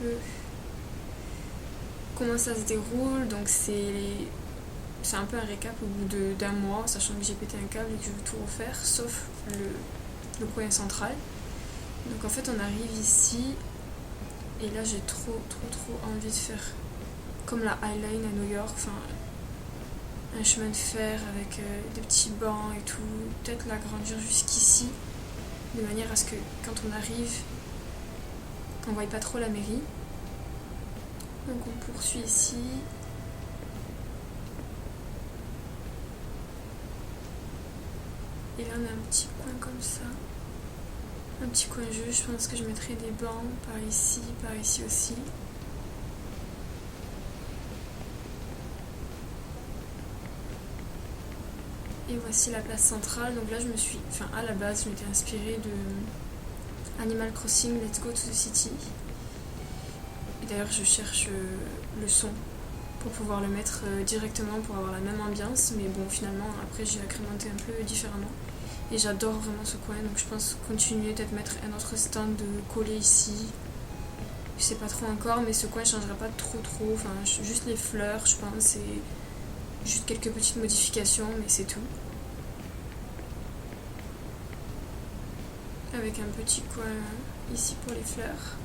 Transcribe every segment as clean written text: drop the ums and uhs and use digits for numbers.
peu comment ça se déroule. Donc c'est un peu un récap au bout d'un mois, sachant que j'ai pété un câble et que je veux tout refaire, sauf le coin central. Donc en fait on arrive ici, et là j'ai trop envie de faire comme la High Line à New York, enfin un chemin de fer avec des petits bancs et tout, peut-être l'agrandir jusqu'ici, de manière à ce que quand on arrive, on ne voit pas trop la mairie. Donc on poursuit ici. Et là on a un petit coin comme ça. Un petit coin jeu, je pense que je mettrai des bancs par ici aussi. Et voici la place centrale. Donc là à la base je m'étais inspirée de Animal Crossing Let's Go to the City. Et d'ailleurs je cherche le son pour pouvoir le mettre directement pour avoir la même ambiance. Mais bon, finalement après j'ai agrémenté un peu différemment. Et j'adore vraiment ce coin, donc je pense continuer, peut-être mettre un autre stand collé ici. Je sais pas trop encore, mais ce coin changera pas trop. Enfin, juste les fleurs, je pense, et juste quelques petites modifications, mais c'est tout. Avec un petit coin ici pour les fleurs.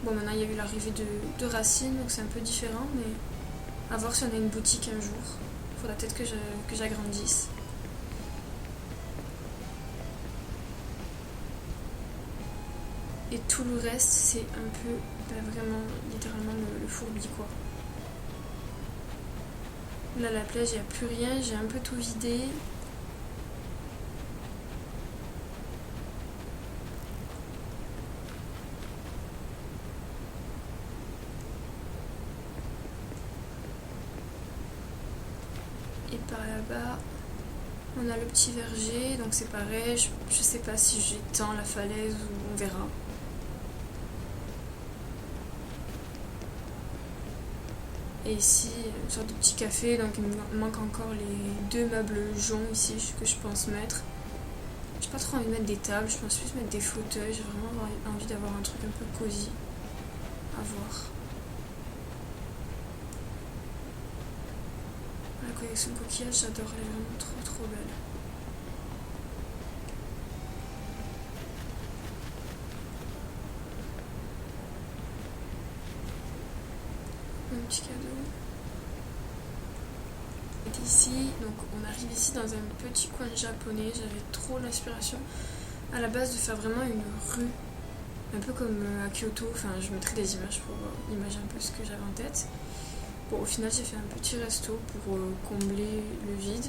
Bon, maintenant il y a eu l'arrivée de racines, donc c'est un peu différent, mais à voir si on a une boutique un jour. Faudra peut-être que j'agrandisse. Et tout le reste, c'est un peu, vraiment, littéralement le fourbi, quoi. Là, la plage, il n'y a plus rien, j'ai un peu tout vidé. Et par là-bas, on a le petit verger, donc c'est pareil, je sais pas si j'étends la falaise ou on verra. Et ici, une sorte de petit café, donc il me manque encore les 2 meubles jaunes ici que je pense mettre. J'ai pas trop envie de mettre des tables, je pense plus mettre des fauteuils, j'ai vraiment envie d'avoir un truc un peu cosy à voir. La collection coquillage, j'adore, elle est vraiment trop belle. Un petit cadeau. Et ici, donc on arrive ici dans un petit coin japonais, j'avais trop l'inspiration à la base de faire vraiment une rue, un peu comme à Kyoto, enfin je mettrai des images pour imaginer un peu ce que j'avais en tête. Bon, au final j'ai fait un petit resto pour combler le vide.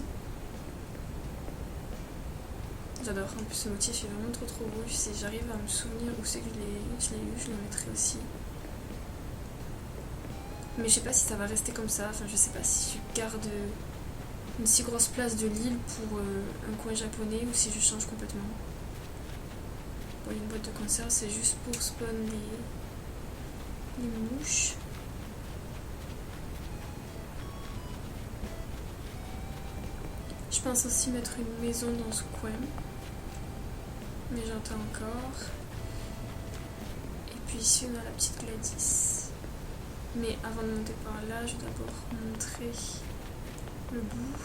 J'adore, en plus ce motif est vraiment trop beau, si j'arrive à me souvenir où c'est que je l'ai eu, je le mettrai aussi. Mais je sais pas si ça va rester comme ça, enfin je sais pas si je garde une si grosse place de l'île pour un coin japonais ou si je change complètement. Bon, une boîte de conserve, c'est juste pour spawn les mouches. Je pense aussi mettre une maison dans ce coin, mais j'entends encore. Et puis ici on a la petite Gladys. Mais avant de monter par là, je vais d'abord montrer le bout.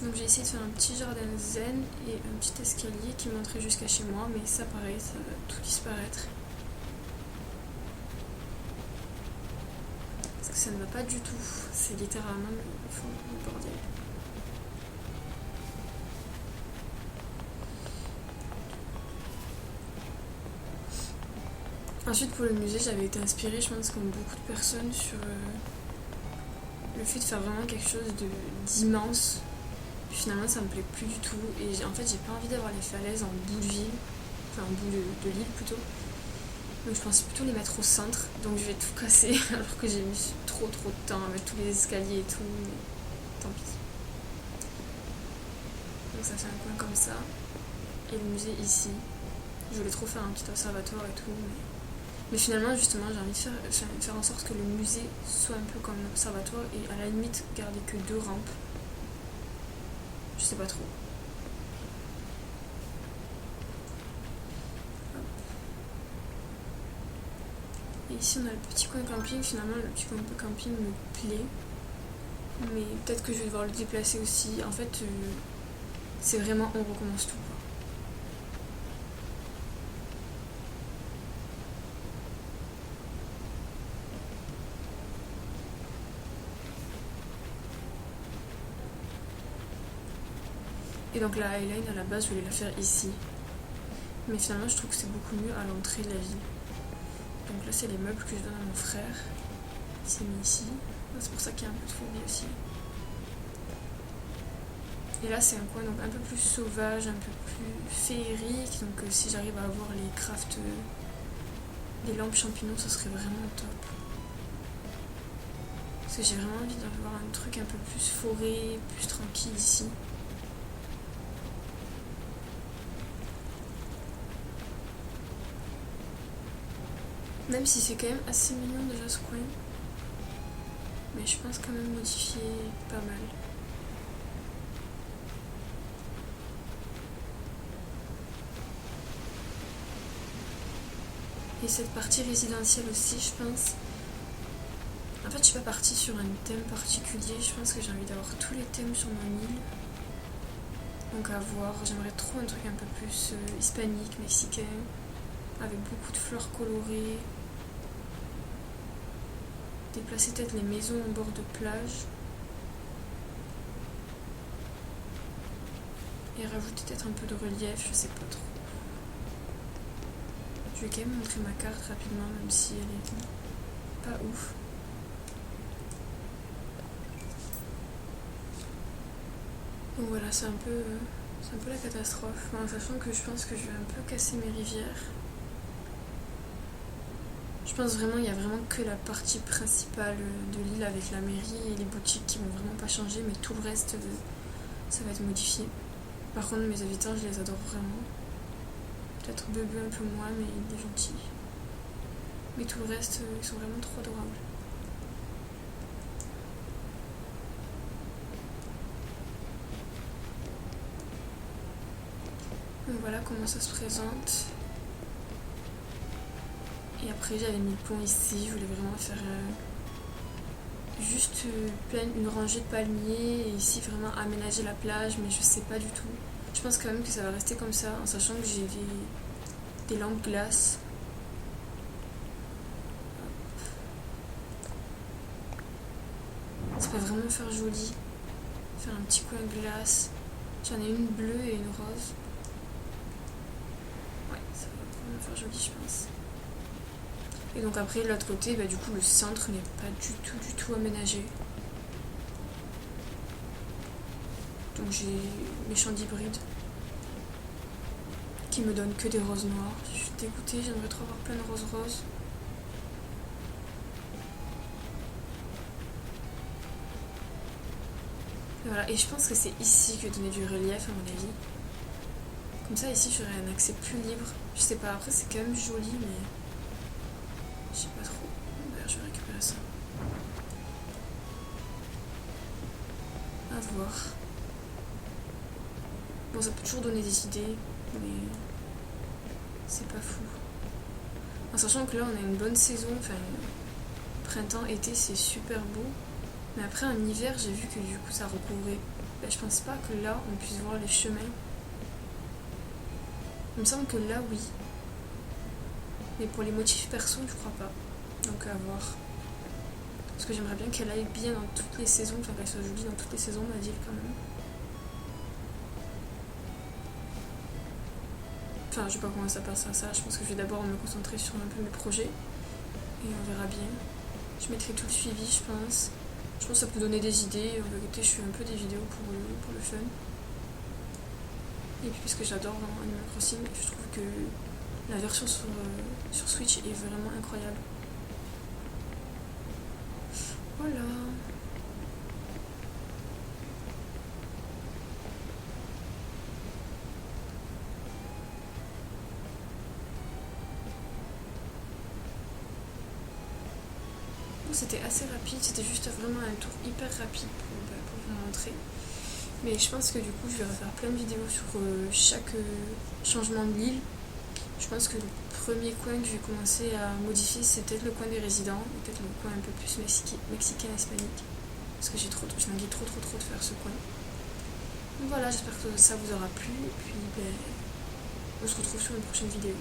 Donc j'ai essayé de faire un petit jardin zen et un petit escalier qui monterait jusqu'à chez moi, mais ça pareil, ça va tout disparaître. Parce que ça ne va pas du tout, c'est littéralement le bordel. Ensuite pour le musée, j'avais été inspirée, je pense comme beaucoup de personnes, sur le fait de faire vraiment quelque chose d'immense. Puis finalement ça me plaît plus du tout et en fait j'ai pas envie d'avoir les falaises en bout de ville, enfin en bout de l'île plutôt. Donc je pense plutôt les mettre au centre, donc je vais tout casser alors que j'ai mis trop de temps à mettre tous les escaliers et tout, mais tant pis. Donc ça fait un coin comme ça, et le musée ici. Je voulais trop faire un petit observatoire et tout, mais finalement justement j'ai envie de faire en sorte que le musée soit un peu comme un observatoire et à la limite garder que 2 rampes. Je sais pas trop. Et ici on a le petit coin camping, finalement le petit coin camping me plaît. Mais peut-être que je vais devoir le déplacer aussi. En fait, c'est vraiment on recommence tout, quoi. Et donc la Highline à la base je voulais la faire ici. Mais finalement je trouve que c'est beaucoup mieux à l'entrée de la ville. Donc là c'est les meubles que je donne à mon frère. C'est mis ici. C'est pour ça qu'il y a un peu de fourmi aussi. Et là c'est un coin donc un peu plus sauvage, un peu plus féerique. Donc si j'arrive à avoir les crafts, les lampes champignons, ce serait vraiment top. Parce que j'ai vraiment envie d'avoir un truc un peu plus forêt, plus tranquille ici. Même si c'est quand même assez mignon déjà ce coin. Mais je pense quand même modifier pas mal. Et cette partie résidentielle aussi, je pense. En fait, je suis pas partie sur un thème particulier. Je pense que j'ai envie d'avoir tous les thèmes sur mon île. Donc à voir. J'aimerais trop un truc un peu plus hispanique, mexicain, avec beaucoup de fleurs colorées. Déplacer peut-être les maisons en bord de plage. Et rajouter peut-être un peu de relief, je sais pas trop. Je vais quand même montrer ma carte rapidement, même si elle est pas ouf. Donc voilà, c'est un peu la catastrophe. En sachant que je pense que je vais un peu casser mes rivières. Je pense vraiment il n'y a vraiment que la partie principale de l'île avec la mairie et les boutiques qui vont vraiment pas changer, mais tout le reste, ça va être modifié. Par contre, mes habitants, je les adore vraiment. Peut-être Bubu un peu moins, mais il est gentil. Mais tout le reste, ils sont vraiment trop adorables. Donc voilà comment ça se présente. Et après j'avais mis le pont ici, je voulais vraiment faire juste une rangée de palmiers et ici vraiment aménager la plage, mais je sais pas du tout. Je pense quand même que ça va rester comme ça, en sachant que j'ai des lampes glace. Ça peut vraiment faire joli. Faire un petit coin glace. J'en ai une bleue et une rose. Ouais, ça va vraiment faire joli, je pense. Et donc après, de l'autre côté, du coup, le centre n'est pas du tout aménagé. Donc j'ai mes champs d'hybrides qui me donnent que des roses noires. Je suis dégoûtée, j'aimerais trop avoir plein de roses roses. Et voilà, et je pense que c'est ici que donner du relief à mon avis. Comme ça, ici, j'aurais un accès plus libre. Je sais pas, après, c'est quand même joli, mais je sais pas trop. D'ailleurs, je vais récupérer ça. À voir. Bon, ça peut toujours donner des idées, mais c'est pas fou. En sachant que là, on a une bonne saison, enfin, printemps, été, c'est super beau. Mais après, en hiver, j'ai vu que du coup, ça recouvrait. Je pense pas que là, on puisse voir les chemins. Il me semble que là, oui. Mais pour les motifs perso, je crois pas. Donc à voir. Parce que j'aimerais bien qu'elle aille bien dans toutes les saisons, enfin qu'elle soit jolie dans toutes les saisons, ma ville quand même. Enfin, je sais pas comment ça passe à ça. Je pense que je vais d'abord me concentrer sur un peu mes projets. Et on verra bien. Je mettrai tout le suivi, je pense. Je pense que ça peut donner des idées. En vérité, je fais un peu des vidéos pour le fun. Et puis, parce que j'adore Animal Crossing, je trouve que la version sur Switch est vraiment incroyable. Voilà. C'était assez rapide, c'était juste vraiment un tour hyper rapide pour vous montrer. Mais je pense que du coup je vais refaire plein de vidéos sur chaque changement de l'île. Je pense que le premier coin que je vais commencer à modifier, c'est peut-être le coin des résidents, peut-être le coin un peu plus mexicain, hispanique. Parce que j'ai envie trop de faire ce coin. Donc voilà, j'espère que ça vous aura plu. Et puis on se retrouve sur une prochaine vidéo.